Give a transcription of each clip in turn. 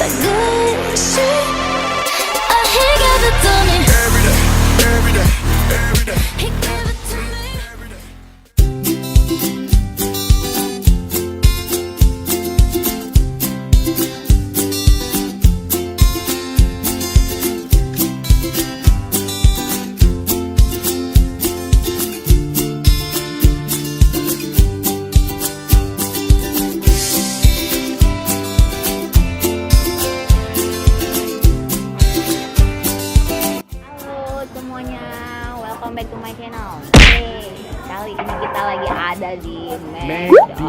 that good shit. He gave it to me. Every day, every day. He gave it to me. Welcome back to my channel. Kali ini kita lagi ada di McD.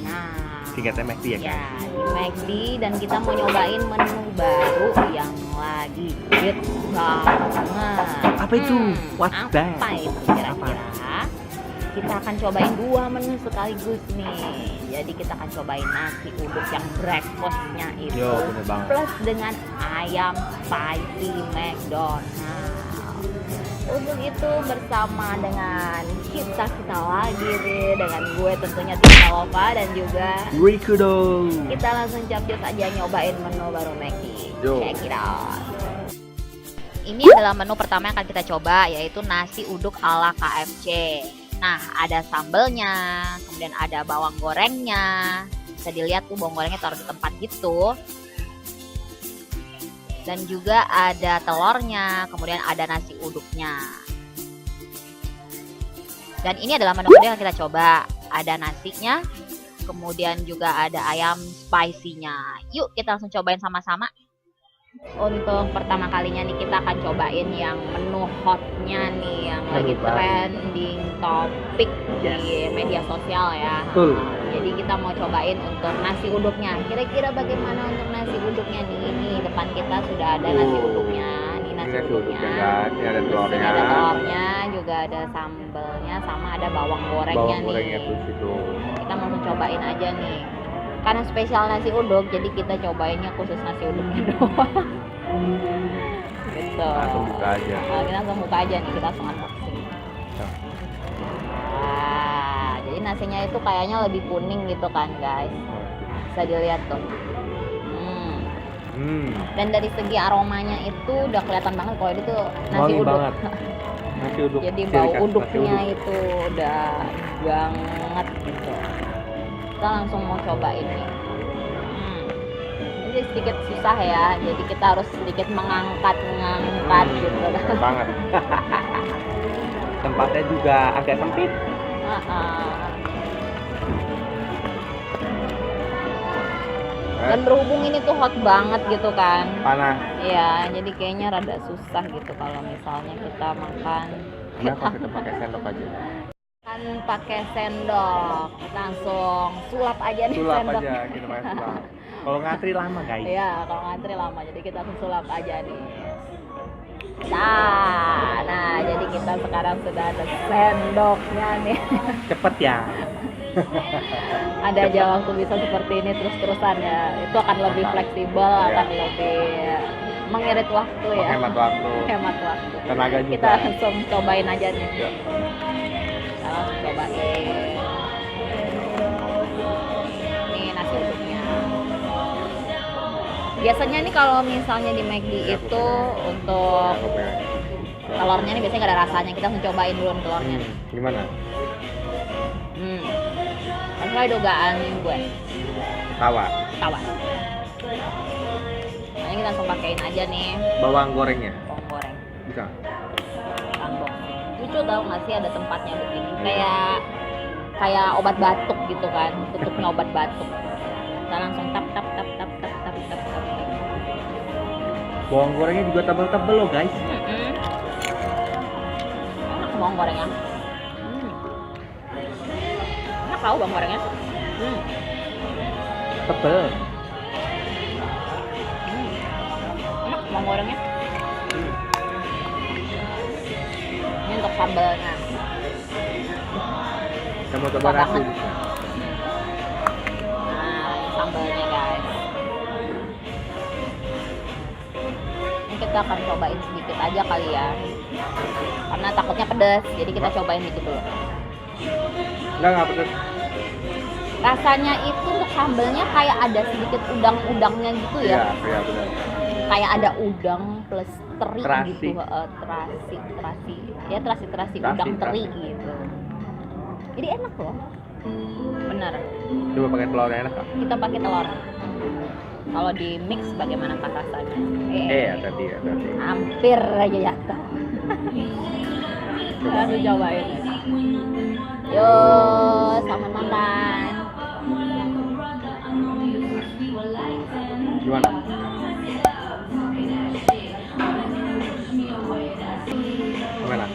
Nah, singkatnya McD ya kan? Ya, di McD dan kita mau nyobain menu baru yang lagi hit banget. Apa itu? What's that? Apa itu kira-kira? Kita akan cobain dua menu sekaligus nih. Jadi kita akan cobain nasi uduk yang breakfastnya itu. Yo, bener banget. Plus dengan ayam spicy McDonald's. Untuk itu bersama dengan kita lagi nih, dengan gue tentunya Tika Lova dan juga Rikudo. kita langsung capcus aja nyobain menu baru McD. Yo. Check it out. Ini adalah menu pertama yang akan kita coba, yaitu nasi uduk ala KFC. Nah, ada sambelnya, kemudian ada bawang gorengnya. Bisa dilihat tuh bawang gorengnya taruh di tempat gitu. Dan juga ada telurnya, kemudian ada nasi uduknya. Dan ini adalah menu kedua yang kita coba. Ada nasinya, kemudian juga ada ayam spicy-nya. Yuk kita langsung cobain sama-sama. Untuk pertama kalinya nih kita akan cobain yang menu hotnya nih, yang lagi trending topik di media sosial ya. Jadi kita mau cobain untuk nasi uduknya. Kira-kira bagaimana untuk nasi uduknya nih? Ini depan kita sudah ada nasi uduknya. Ini nasi uduknya. Ini ada telurnya. Ada telurnya, juga ada sambelnya, sama ada bawang gorengnya nih. Kita mau cobain aja nih. Karena spesial nasi uduk, jadi kita cobainnya khusus nasi uduknya doang. Gitu. Langsung buka aja. Nah, kita langsung buka aja nih, kita langsung unboxing. Wah, jadi nasinya itu kayaknya lebih kuning gitu kan guys. Bisa dilihat tuh. Dan dari segi aromanya itu udah kelihatan banget kalau itu nasi Wangi uduk. banget. Nasi uduk. Jadi bau uduknya itu udah banget gitu. Kita langsung mau cobain nih. Ini sedikit susah ya, jadi kita harus sedikit mengangkat gitu. Banget. Tempatnya juga agak sempit. Dan berhubung ini tuh hot banget gitu kan. Panas. Iya, jadi kayaknya rada susah gitu kalau misalnya kita makan. Kenapa kita pakai sendok aja? Kan pakai sendok, kita langsung sulap aja nih Sulap sendok. aja, kita pakai sulap. Kalau ngantri lama guys. Iya, kalau ngantri lama, jadi kita langsung sulap aja nih. Nah, jadi kita sekarang sudah ada sendoknya nih. Cepet ya. Ada aja waktu bisa seperti ini terus-terusan ya. Itu akan lebih fleksibel, akan lebih mengirit waktu ya. Hemat waktu. Hemat waktu. Tenaga juga. Kita langsung cobain aja nih. Ya. Kita langsung cobain. Nih nasi uduknya. Biasanya nih kalau misalnya di McD itu untuk telurnya nih biasanya nggak ada rasanya. Kita langsung cobain dulu telurnya. Gimana? Sesuai dugaan gue. Tawar. Nah, kita langsung pakein aja nih Bawang gorengnya. bawang goreng. Bisa. Unboxing. Lucu tau nggak sih ada tempatnya begini? Kayak obat batuk gitu kan, tutupnya obat batuk. Kita langsung tap. Bawang gorengnya juga tebel-tebel loh guys. Enak bawang gorengnya. Enak tau bawang gorengnya. Tebel. Enak bawang gorengnya. Ini untuk sambelnya. Kita mau coba nasi uduknya. Nah, ini sambelnya guys. Ini kita akan cobain sedikit aja kali ya. Karena takutnya pedas, jadi kita cobain dikit dulu. Enggak pedes. Rasanya itu untuk sambelnya kayak ada sedikit udang-udangnya gitu ya. Iya benar. Kayak ada udang plus teri Terasi. gitu. Terasi. Ya terasi udang teri gitu. Jadi enak loh. Bener. Coba pakai telurnya enak nggak? Kita pakai telur. Kalau di mix bagaimana kah rasanya? Tadi ya tadi. Hampir aja jatuh. Langsung cobain. Yuk, selamat makan. Gimana? Gimana?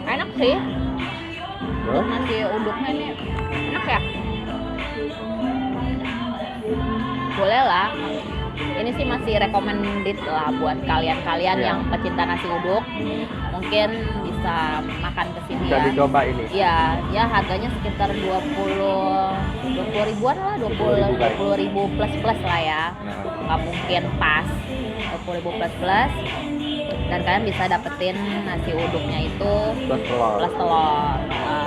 Enak sih. Bro? Nasi uduknya ini enak ya. Boleh lah. Ini sih masih recommended lah buat kalian-kalian Iya. yang pecinta nasi uduk. Mungkin bisa makan ke sini Bisa ya. dicoba ini. Iya, ya harganya sekitar 20 ribuan lah, 20 ribu plus lah ya. Nah, Nggak mungkin pas 20 ribu plus. Dan kalian bisa dapetin nasi uduknya itu plus telur. plus telur.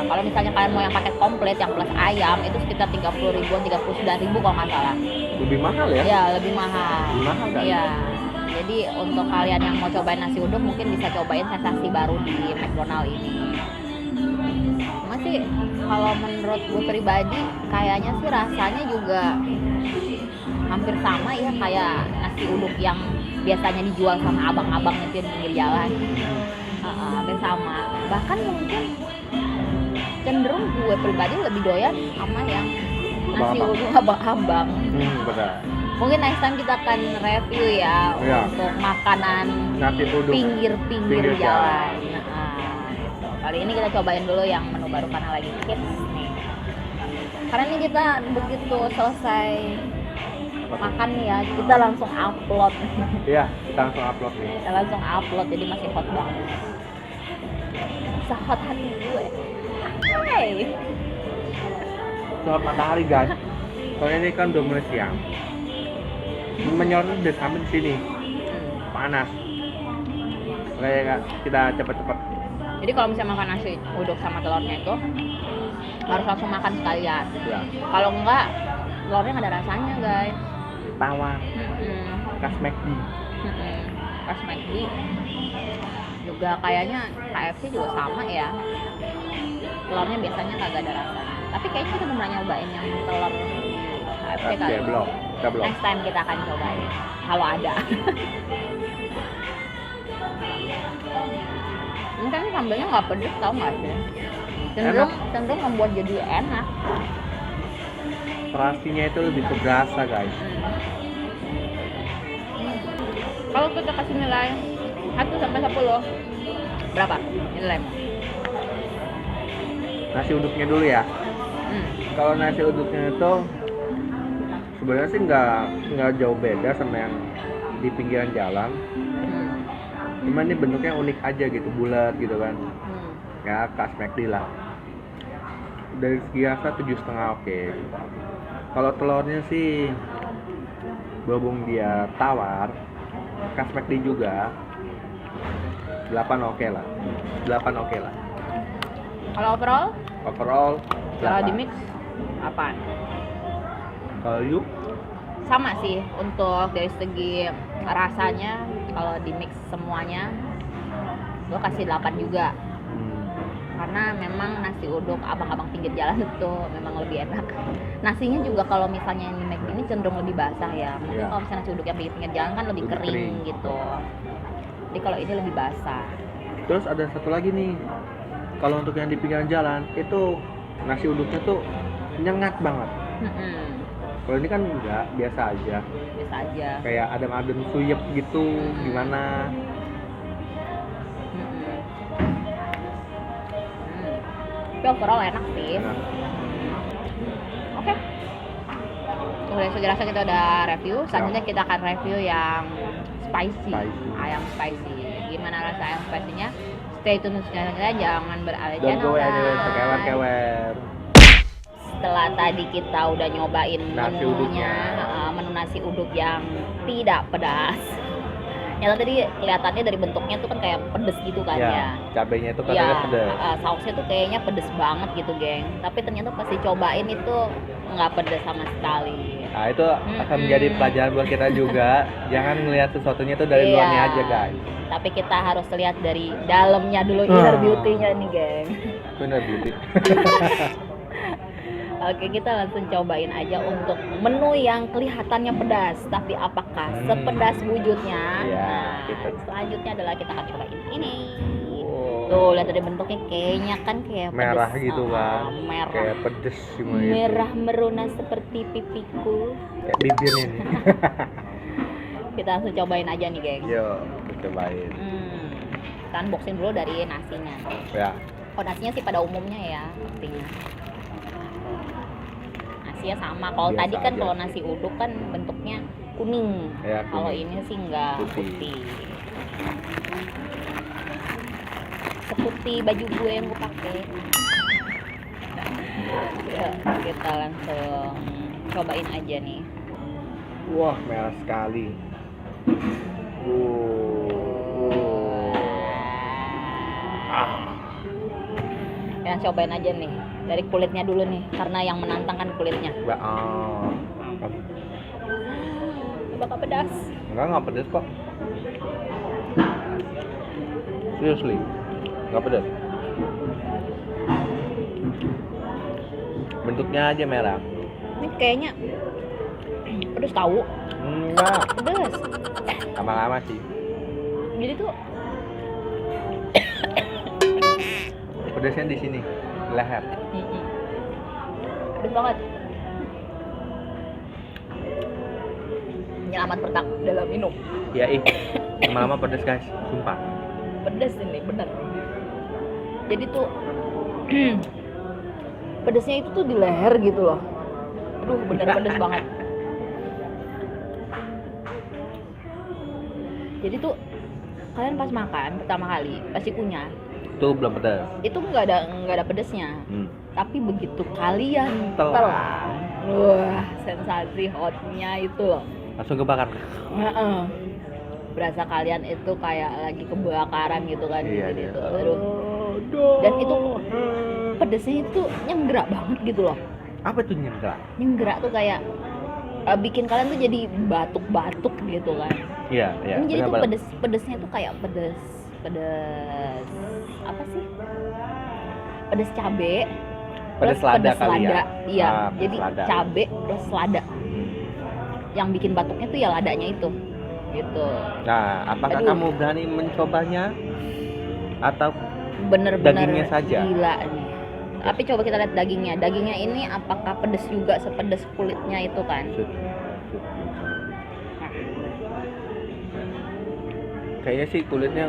Kalau misalnya kalian mau yang paket komplit yang plus ayam itu sekitar 30 ribuan, 39 ribu kalau nggak salah. Lebih mahal ya? Ya lebih mahal. Lebih mahal kan? Iya. Jadi untuk kalian yang mau cobain nasi uduk mungkin bisa cobain sensasi baru di McDonald ini. Masih kalau menurut gue pribadi kayaknya sih rasanya juga hampir sama ya kayak nasi uduk yang biasanya dijual sama abang-abang itu di pinggir jalan. Hampir sama. Bahkan mungkin cenderung gue pribadi lebih doyan sama yang nasi Abang-abang. uduk abang-abang. Benar. Mungkin next time kita akan review ya Iya. untuk makanan Nasi uduk. pinggir-pinggir Pinggir jalan. Gitu. Kali ini kita cobain dulu yang menu baru karena lagi hits nih. Karena ini kita begitu selesai makan nih ya, kita langsung upload. Iya, kita langsung upload nih. Kita langsung upload jadi masih hot banget. Sehot hati gue. Hai. Soal matahari guys. Soalnya ini kan udah mulai siang. Menyorot udah sampai di sini. Panas. Kayak kita cepet-cepet. Jadi kalau misalnya makan nasi uduk sama telurnya itu harus langsung makan sekalian. Ya. Kalau enggak telurnya nggak ada rasanya guys. Tawar. Khas McD. Pas McD juga kayaknya KFC juga sama ya. Telurnya biasanya kagak ada rasanya. Tapi kayaknya kita belum pernah nyobain yang telur KFC kali. Ya, belum. Kita belum. Next time kita akan cobain kalau ada. Ini kan sambelnya nggak pedes tau nggak sih? Cenderung membuat jadi enak. Terasinya itu lebih berasa guys. Kalau kita kasih nilai 1 sampai 10 berapa nilaimu? Nasi uduknya dulu ya. Kalau nasi uduknya itu sebenarnya sih nggak jauh beda sama yang di pinggiran jalan. Cuma ini bentuknya unik aja gitu, bulat gitu kan. Ya khas McD lah. Dari segi rasa 7,5 oke. Kalau telurnya sih berhubung dia tawar, khas McD juga 8 oke lah. 8 oke lah. Kalau overall? Overall Kalau 8. di mix apaan? Kalau you Sama sih untuk dari segi rasanya kalau di mix semuanya gue kasih 8 juga. Karena memang nasi uduk abang-abang pinggir jalan itu memang lebih enak. Nasinya juga kalau misalnya yang di McD ini cenderung lebih basah ya. Mungkin Iya. kalau misalnya nasi uduk yang pinggir jalan kan lebih Lebih kering kering. gitu. Jadi kalau ini lebih basah. Terus ada satu lagi nih, kalau untuk yang di pinggiran jalan itu nasi uduknya tuh nyengat banget. Kalau ini kan enggak, biasa aja, Biasa aja. kayak adem-adem suyep gitu, gimana? Tapi overall enak sih. Nah, Oke. Udah sudah rasa kita udah review. Selanjutnya kita akan review yang spicy. Spicy. Ayam spicy. Gimana rasa ayam spicy-nya? Stay tune selanjutnya, jangan beralih don't go channel, anywhere, guys. kewer-kewer. Setelah tadi kita udah nyobain Nasi menunya, uduknya. menu nasi uduk yang tidak pedas. Nyata tadi kelihatannya dari bentuknya tuh kan kayak pedes gitu kan ya. Ya, cabenya itu Iya, katanya pedas. sausnya tuh kayaknya pedes banget gitu, geng. Tapi ternyata pas dicobain itu nggak pedes sama sekali. Nah, itu akan menjadi pelajaran buat kita juga. Jangan ngelihat sesuatunya itu dari luarnya Iya. aja, guys. Tapi kita harus lihat dari dalamnya dulu, inner Ah. beauty-nya nih, geng. Bener beauty. Oke, kita langsung cobain aja untuk menu yang kelihatannya pedas, tapi apakah sepedas wujudnya? Iya, Nah, kita- selanjutnya adalah kita akan cobain ini. Wow. Tuh, lihat dari bentuknya kayaknya kan kayak Merah pedes. gitu kan. Merah. Kayak pedes semua gitu. Merah merona seperti pipiku. Kayak bibirnya nih. Kita langsung cobain aja nih, geng. Yuk, kita cobain. Kita unboxing dulu dari nasinya. Ya. Oh, nasinya sih pada umumnya ya, pastinya. Nasinya sama. Kalau Biasa tadi kan aja. kalau nasi uduk kan bentuknya kuning. Ya, Kalau kuning. ini sih enggak Putih. putih. Seperti baju gue yang gue pakai. Ya, kita langsung cobain aja nih. Wah, merah sekali. Yang cobain aja nih dari kulitnya dulu nih, karena yang menantang kan kulitnya. Bakal pedas. Enggak pedes kok. Seriously, enggak pedes. Bentuknya aja merah. Ini kayaknya pedas tahu. Enggak, Pedas. lama-lama sih. Jadi tuh Pedesnya di sini, leher. pedas banget. Nyelamat pertak dalam minum. Ya lama-lama pedes guys, sumpah. Pedas ini bener. Jadi tuh pedasnya itu tuh di leher gitu loh. Aduh, bener pedas banget. Jadi tuh kalian pas makan pertama kali pasti kunyah. Itu belum pedes. Itu nggak ada pedasnya. Tapi begitu kalian Telan. wah, sensasi hotnya itu loh. Langsung kebakar. Heeh. Berasa kalian itu kayak lagi kebakaran gitu kan. Iya, gitu. iya. Aduh. Dan itu pedasnya itu nyenggerak banget gitu loh. Apa tuh nyenggerak? Nyenggerak tuh kayak bikin kalian tuh jadi batuk-batuk gitu kan. Iya, iya. Ini jadi tuh benar-benar. pedesnya tuh kayak pedes apa sih? Pedes cabe. Pedes plus lada kali ya. Iya, Pedes jadi lada. cabe plus lada. Yang bikin batuknya tuh ya ladanya itu. Gitu. Nah, apakah Aduh. kamu berani mencobanya? Atau Bener-bener Dagingnya saja? gila nih. Tapi coba kita lihat dagingnya. Dagingnya ini apakah pedes juga sepedes kulitnya itu kan? Kayaknya sih kulitnya,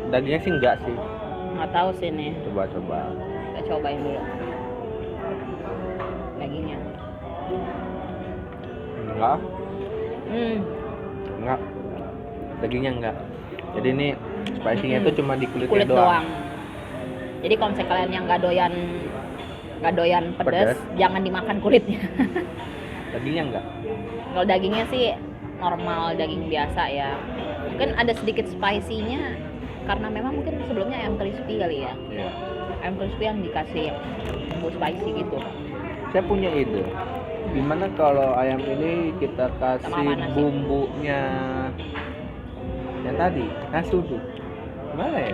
dagingnya sih enggak sih. Nggak tahu sih nih. Coba-coba. Kita cobain dulu. Dagingnya. Enggak, Hmm. enggak. Dagingnya enggak. Jadi ini spicy-nya tuh cuma di kulitnya Kulit doang. doang. Jadi kalau misalnya kalian yang nggak doyan pedas, Pedas. jangan dimakan kulitnya. Dagingnya enggak. Kalau dagingnya sih normal, daging biasa ya. Mungkin ada sedikit spicy-nya karena memang mungkin sebelumnya ayam crispy kali ya. Iya. Ayam crispy yang dikasih bumbu spicy gitu. Saya punya ide. Gimana kalau ayam ini kita Sama kasih mana sih? bumbunya yang tadi, nasi uduk. Gimana ya?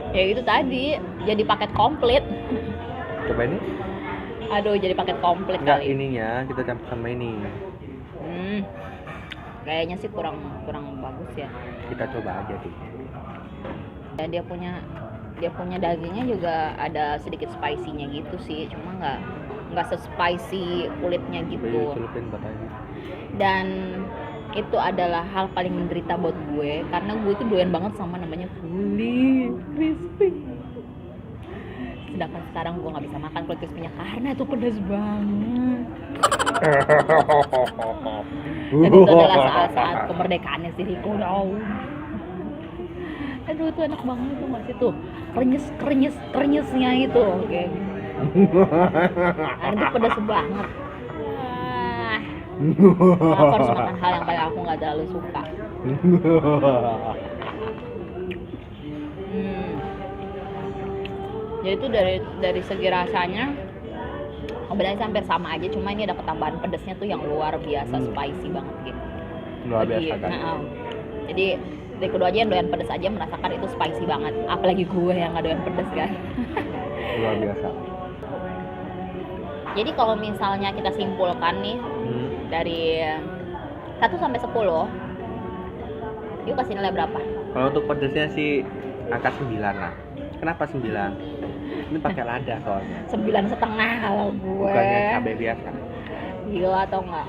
Ya itu tadi jadi paket komplit. Coba ini. Aduh, jadi paket komplit Enggak, kali. ininya kita campur sama ini. Kayaknya sih kurang bagus ya. Kita coba aja deh. Dan dia punya dagingnya juga ada sedikit spicy-nya gitu sih, cuma nggak se-spicy kulitnya gitu. Celupin batanya. Dan itu adalah hal paling menderita buat gue karena gue tuh doyan banget sama namanya kulit crispy. Sedangkan sekarang gue nggak bisa makan kulit crispy-nya karena itu pedas banget. Dan itu adalah saat-saat kemerdekaannya si Riko. Aduh, itu enak banget tuh masih tuh krenyesnya itu, oke. Dan itu pedas banget. Aku harus makan hal yang paling aku nggak terlalu suka. Jadi itu dari segi rasanya sebenarnya hampir sama aja, cuma ini ada ketambahan pedesnya tuh yang luar biasa spicy banget gitu. Luar biasa kan. Jadi dari kedua aja yang doyan pedes aja merasakan itu spicy banget, apalagi gue yang nggak doyan pedes kan. Luar biasa. Jadi kalau misalnya kita simpulkan nih dari 1 sampai 10, yuk kasih nilai berapa? Kalau untuk pedesnya sih angka 9 lah. Kenapa 9? Ini pakai lada soalnya. 9,5 kalau gue. Bukannya cabai biasa. Gila atau enggak?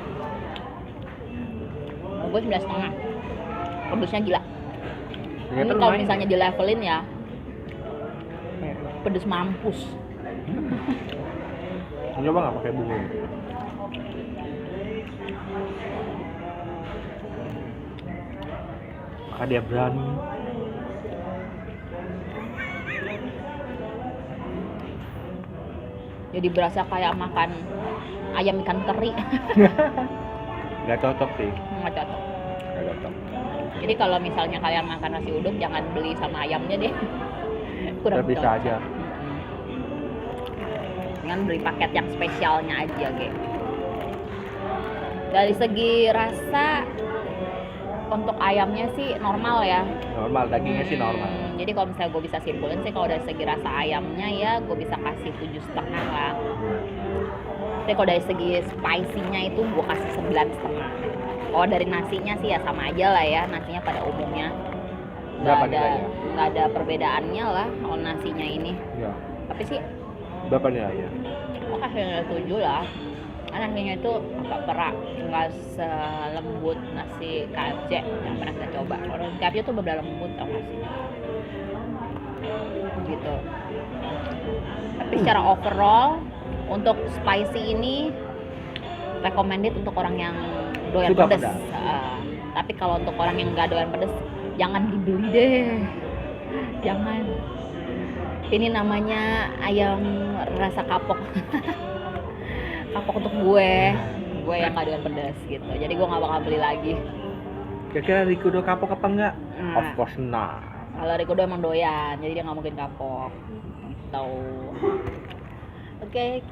Gue 9,5. Pedesnya gila. Ternyata Ini kalau lumayan. misalnya di levelin ya, pedes mampus. Coba nggak pakai bumbu. Maka dia berani. Jadi berasa kayak makan ayam ikan teri. Gak cocok sih. Nggak cocok. Gak cocok. Jadi kalau misalnya kalian makan nasi uduk jangan beli sama ayamnya deh. Kurang Bisa cocok. aja. Dengan beli paket yang spesialnya aja, geng. Dari segi rasa untuk ayamnya sih normal ya. Normal, dagingnya sih normal. Jadi kalau misalnya gue bisa simpulin sih, kalau dari segi rasa ayamnya ya gue bisa kasih 7,5 lah. Tapi kalau dari segi spicy-nya itu gue kasih 9,5. Kalau dari nasinya sih ya sama aja lah ya, nasinya pada umumnya. Berapa nilainya? Nggak ada perbedaannya lah kalau nasinya ini. Ya. Tapi sih Berapa nilainya? gue kasih nilai 7 lah. Karena nasinya itu agak perak, nggak selembut nasi KFC yang pernah kita coba. Kalau nasi KFC itu benar lembut tau nggak sih? Gitu. Tapi secara overall untuk spicy ini recommended untuk orang yang doyan Suka pedes. pedas. Tapi kalau untuk orang yang nggak doyan pedes, jangan dibeli deh. Jangan. Ini namanya ayam rasa kapok. Kapok untuk gue yang nggak doyan pedas gitu. Jadi gue nggak bakal beli lagi. Kira-kira Rikudo kapok apa enggak? Nah. Of course not. Kalau Rikudo emang doyan, jadi dia nggak mungkin kapok. Gitu. Oke,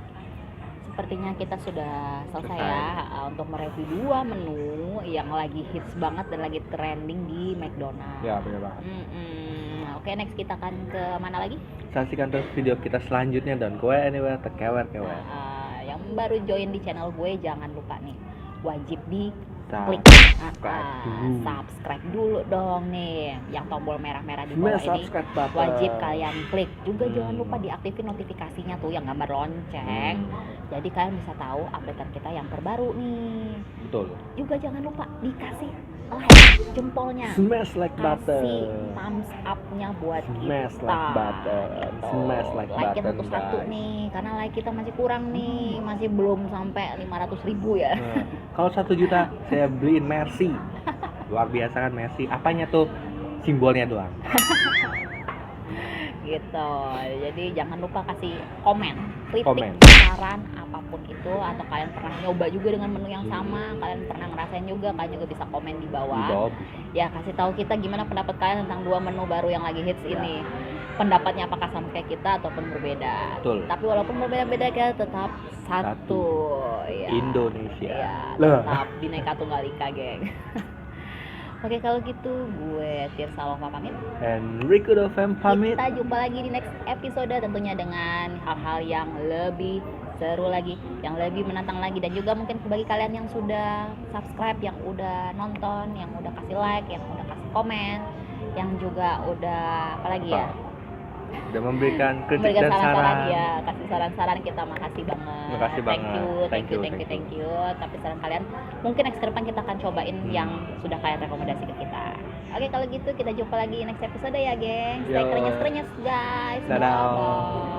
sepertinya kita sudah selesai ya untuk mereview 2 menu yang lagi hits banget dan lagi trending di McDonald's. Ya, benar banget. Oke, next kita akan ke mana lagi? Saksikan terus video kita selanjutnya dan go anywhere terkewer-kewer. Yang baru join di channel gue jangan lupa nih, wajib di klik subscribe dulu dong nih, yang tombol merah-merah di bawah ini wajib kalian klik juga. Jangan lupa diaktifin notifikasinya tuh yang gambar lonceng, jadi kalian bisa tahu updatean kita yang terbaru nih. Betul. Juga jangan lupa dikasih like jempolnya, Smash like button. kasih thumbs up-nya buat Smash kita. like button. Gitu. Smash like Like-nya button, satu guys. nih, karena like kita masih kurang nih, masih belum sampai 500.000 ya. Nah, kalau 1 juta saya beliin Mercy. Luar biasa kan Mercy. Apanya tuh? Simbolnya doang. Gitu. Jadi jangan lupa kasih komen, kritik, Komen. saran apapun itu, atau kalian pernah nyoba juga dengan menu yang sama, kalian pernah ngerasain juga, kalian juga bisa komen di Di bawah. bawah. Ya, kasih tahu kita gimana pendapat kalian tentang 2 menu baru yang lagi hits ini. Pendapatnya apakah sama kayak kita ataupun berbeda. Betul. Tapi walaupun berbeda-beda, kita tetap satu. Ya. Indonesia. Ya, Lah. tetap Bhinneka Tunggal Ika, geng. Oke, kalau gitu gue Tirsa Lova pamit. And Rikudo Fam pamit. Kita jumpa lagi di next episode, tentunya dengan hal-hal yang lebih seru lagi, yang lebih menantang lagi, dan juga mungkin bagi kalian yang sudah subscribe, yang udah nonton, yang udah kasih like, yang udah kasih komen, yang juga udah apalagi ya, Udah memberikan kritik memberikan dan saran-saran saran. ya, kasih saran-saran, kita makasih banget. Makasih banget. Thank you. Tapi saran kalian mungkin next ke depan kita akan cobain yang sudah kalian rekomendasi ke kita. Oke, kalau gitu kita jumpa lagi next episode ya, geng. Stay Yo. krenyes guys. Dadah. Bye-bye.